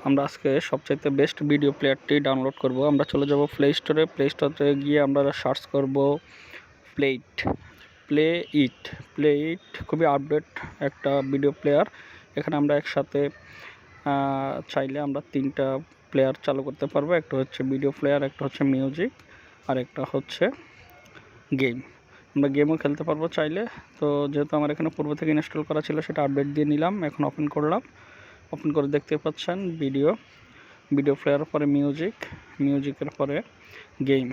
আমরা আজকে সবচাইতে বেস্ট ভিডিও প্লেয়ারটি ডাউনলোড করব। আমরা চলে যাব প্লে স্টোরে গিয়ে আমরা সার্চ করব প্লে ইট খুবই আপডেট একটা ভিডিও প্লেয়ার। এখানে আমরা একসাথে চাইলে আমরা 3টা প্লেয়ার চালু করতে পারবো। একটা হচ্ছে ভিডিও প্লেয়ার, একটা হচ্ছে মিউজিক, আর একটা হচ্ছে গেম। আমরা গেমও খেলতে পারবো চাইলে। তো যেহেতু আমার এখানে পূর্ব থেকে ইনস্টল করা ছিল, সেটা আপডেট দিয়ে নিলাম। এখন ওপেন করলাম। ওপেন করে দেখতে পাচ্ছেন ভিডিও প্লেয়ারের পরে মিউজিকের পরে গেম।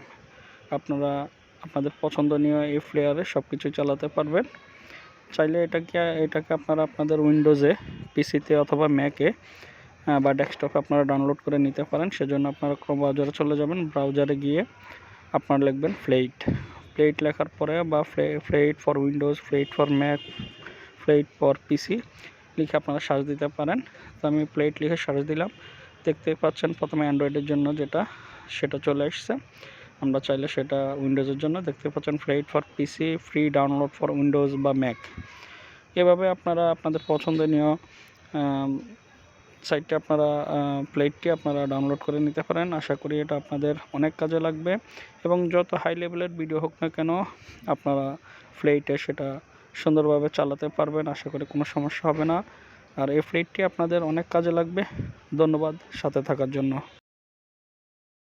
আপনারা আপনাদের পছন্দনীয় এই প্লেয়ারে সব কিছু চালাতে পারবেন। চাইলে এটাকে আপনারা আপনাদের উইন্ডোজে, পিসিতে অথবা ম্যাকে বা ডেস্কটপে আপনারা ডাউনলোড করে নিতে পারেন। সেজন্য আপনারা ক্রোম ব্রাউজারে চলে যাবেন। ব্রাউজারে গিয়ে আপনারা লিখবেন প্লেইট লেখার পরে বা plate for Windows, plate for Mac, plate for PC লিখে আপনারা সার্চ দিতে পারেন। তো আমি প্লেইট লিখে সার্চ দিলাম। দেখতে পাচ্ছেন প্রথমে অ্যান্ড্রয়েডের জন্য সেটা চলে আসছে। আমরা চাইলে সেটা উইন্ডোজের জন্য দেখতে পাচ্ছেন প্লেইট for PC, free download for Windows বা ম্যাক। এভাবে আপনারা আপনাদের পছন্দনীয় সাইটটি প্লেটটি আপনারা ডাউনলোড করে নিতে পারেন। আশা করি এটা আপনাদের অনেক কাজে লাগবে, এবং যত হাই লেভেলের ভিডিও হোক না কেন আপনারা প্লেটে সেটা সুন্দরভাবে চালাতে পারবেন। আশা করি কোনো সমস্যা হবে না। আর এই প্লেটটি আপনাদের অনেক কাজে লাগবে। ধন্যবাদ সাথে থাকার জন্য।